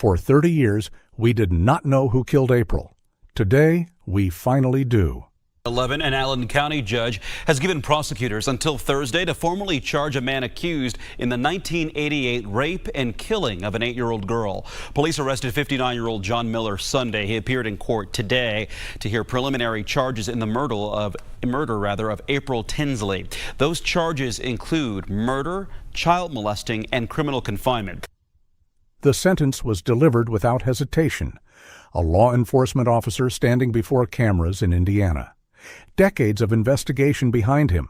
For 30 years, we did not know who killed April. Today, we finally do. 11, an Allen County judge has given prosecutors until Thursday to formally charge a man accused in the 1988 rape and killing of an 8-year-old girl. Police arrested 59-year-old John Miller Sunday. He appeared in court today to hear preliminary charges in the murder of April Tinsley. Those charges include murder, child molesting, and criminal confinement. The sentence was delivered without hesitation. A law enforcement officer standing before cameras in Indiana. Decades of investigation behind him,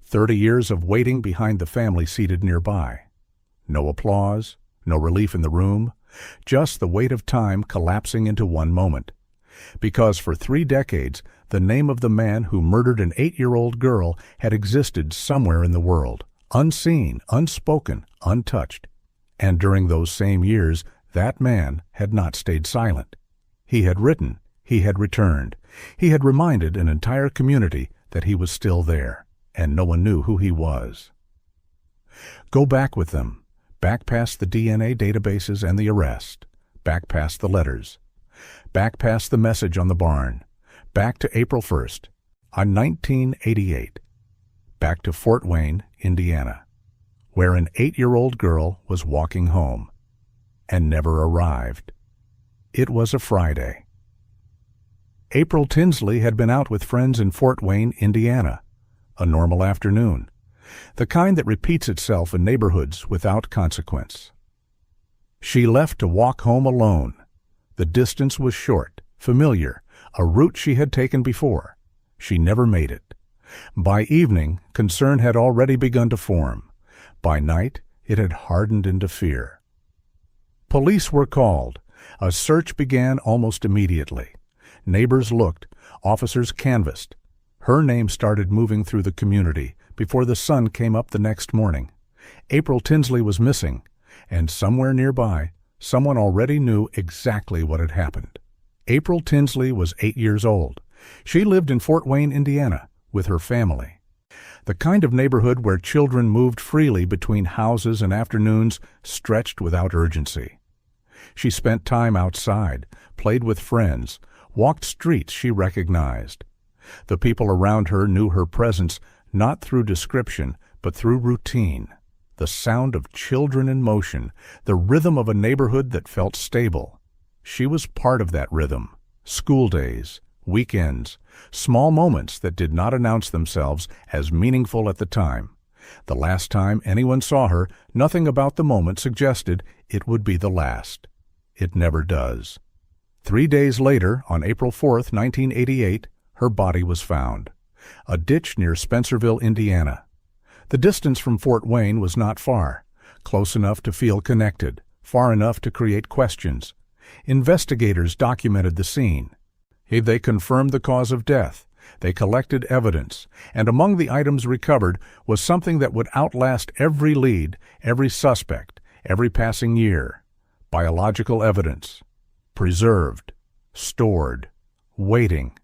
30 years of waiting behind the family seated nearby. No applause, no relief in the room, just the weight of time collapsing into one moment. Because for 3 decades, the name of the man who murdered an 8-year-old girl had existed somewhere in the world, unseen, unspoken, untouched. And during those same years, that man had not stayed silent. He had written, he had returned. He had reminded an entire community that he was still there, and no one knew who he was. Go back with them, back past the DNA databases and the arrest, back past the letters, back past the message on the barn, back to April 1st, on 1988, back to Fort Wayne, Indiana, where an 8-year-old girl was walking home and never arrived. It was a Friday. April Tinsley had been out with friends in Fort Wayne, Indiana. A normal afternoon. The kind that repeats itself in neighborhoods without consequence. She left to walk home alone. The distance was short, familiar, a route she had taken before. She never made it. By evening, concern had already begun to form. By night, it had hardened into fear. Police were called. A search began almost immediately. Neighbors looked, officers canvassed. Her name started moving through the community before the sun came up the next morning. April Tinsley was missing, and somewhere nearby, someone already knew exactly what had happened. April Tinsley was 8 years old. She lived in Fort Wayne, Indiana, with her family. The kind of neighborhood where children moved freely between houses and afternoons stretched without urgency. She spent time outside, played with friends, walked streets she recognized. The people around her knew her presence not through description, but through routine. The sound of children in motion, the rhythm of a neighborhood that felt stable. She was part of that rhythm. School days, weekends, small moments that did not announce themselves as meaningful at the time. The last time anyone saw her, nothing about the moment suggested it would be the last. It never does. 3 days later, on April 4th, 1988, her body was found. A ditch near Spencerville, Indiana. The distance from Fort Wayne was not far, close enough to feel connected, far enough to create questions. Investigators documented the scene. They confirmed the cause of death. They collected evidence, and among the items recovered was something that would outlast every lead, every suspect, every passing year. Biological evidence. Preserved, stored, waiting,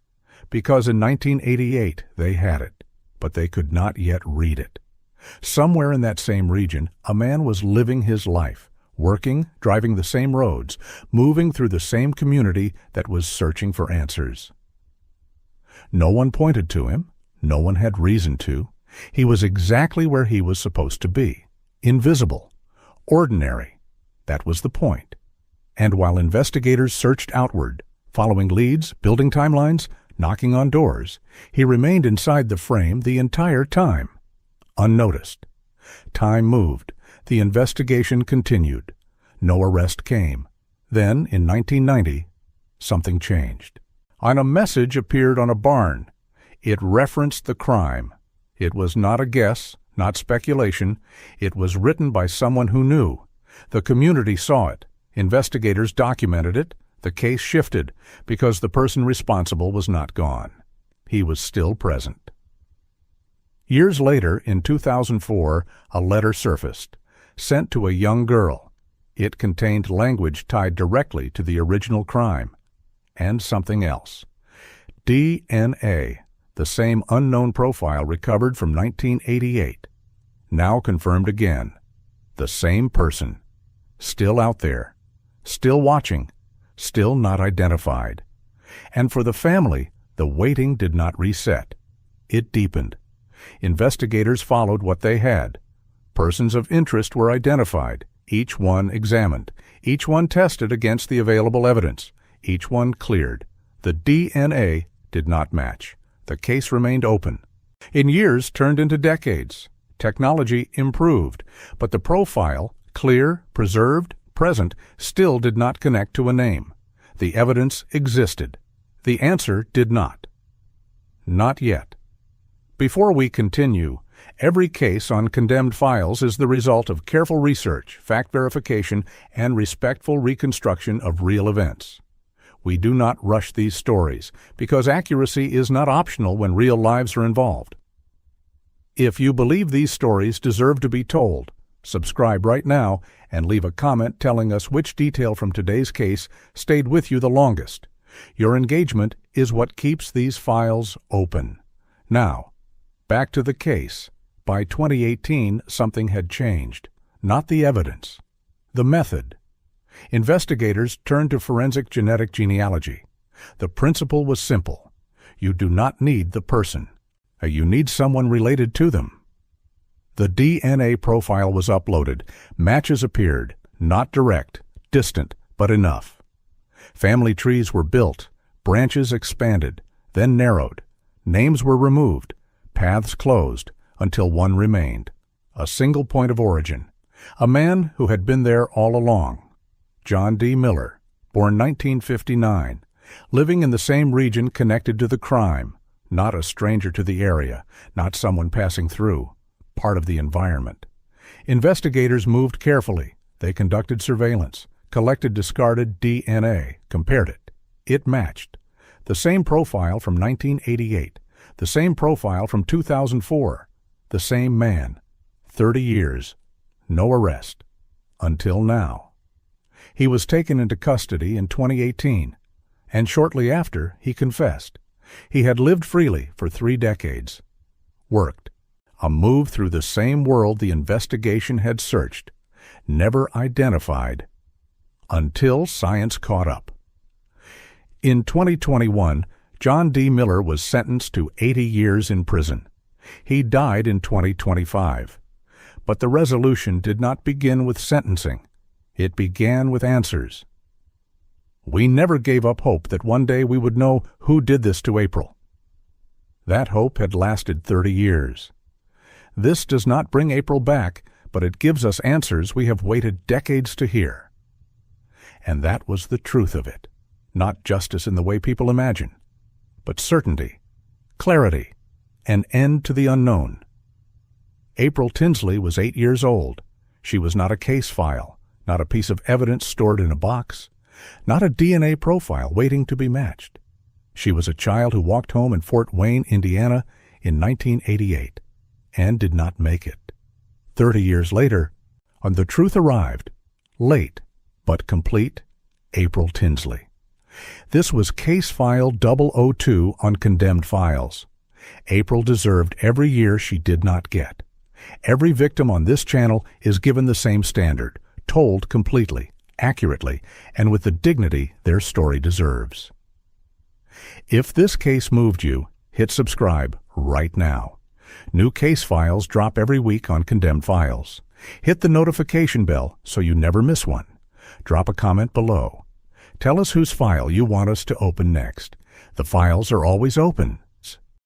because in 1988 they had it, but they could not yet read it. Somewhere in that same region, a man was living his life, working, driving the same roads, moving through the same community that was searching for answers. No one pointed to him, no one had reason to. He was exactly where he was supposed to be, invisible, ordinary. That was the point. And while investigators searched outward, following leads, building timelines, knocking on doors, he remained inside the frame the entire time, unnoticed. Time moved. The investigation continued. No arrest came. Then, in 1990, something changed. A message appeared on a barn. It referenced the crime. It was not a guess, not speculation. It was written by someone who knew. The community saw it. Investigators documented it. The case shifted because the person responsible was not gone. He was still present. Years later, in 2004, a letter surfaced, sent to a young girl. It contained language tied directly to the original crime, and something else. DNA, the same unknown profile recovered from 1988, now confirmed again. The same person, still out there, still watching, still not identified. And for the family, the waiting did not reset. It deepened. Investigators followed what they had. Persons of interest were identified, each one examined, each one tested against the available evidence, each one cleared. The DNA did not match. The case remained open. In years turned into decades. Technology improved, but the profile, clear, preserved, present, still did not connect to a name. The evidence existed. The answer did not. Not yet. Before we continue, every case on Condemned Files is the result of careful research, fact verification, and respectful reconstruction of real events. We do not rush these stories, because accuracy is not optional when real lives are involved. If you believe these stories deserve to be told, subscribe right now and leave a comment telling us which detail from today's case stayed with you the longest. Your engagement is what keeps these files open. Now, back to the case. By 2018, something had changed. Not the evidence. The method. Investigators turned to forensic genetic genealogy. The principle was simple. You do not need the person. You need someone related to them. The DNA profile was uploaded. Matches appeared. Not direct, distant, but enough. Family trees were built. Branches expanded, then narrowed. Names were removed. Paths closed, until one remained. A single point of origin. A man who had been there all along. John D. Miller, born 1959, living in the same region connected to the crime, not a stranger to the area, not someone passing through, part of the environment. Investigators moved carefully. They conducted surveillance, collected discarded DNA, compared it. It matched. The same profile from 1988, the same profile from 2004, the same man. 30 years. No arrest. Until now. He was taken into custody in 2018, and shortly after, he confessed. He had lived freely for 3 decades. Worked. A move through the same world the investigation had searched. Never identified. Until science caught up. In 2021, John D. Miller was sentenced to 80 years in prison. He died in 2025. But the resolution did not begin with sentencing. It began with answers. We never gave up hope that one day we would know who did this to April. That hope had lasted 30 years. This does not bring April back, but it gives us answers we have waited decades to hear. And that was the truth of it. Not justice in the way people imagine, but certainty, clarity, an end to the unknown. April Tinsley was 8 years old. She was not a case file, not a piece of evidence stored in a box, not a DNA profile waiting to be matched. She was a child who walked home in Fort Wayne, Indiana in 1988 and did not make it. 30 years later, the truth arrived, late but complete, April Tinsley. This was Case File 002 on Condemned Files. April deserved every year she did not get. Every victim on this channel is given the same standard, told completely, accurately, and with the dignity their story deserves. If this case moved you, hit subscribe right now. New case files drop every week on Condemned Files. Hit the notification bell so you never miss one. Drop a comment below. Tell us whose file you want us to open next. The files are always open.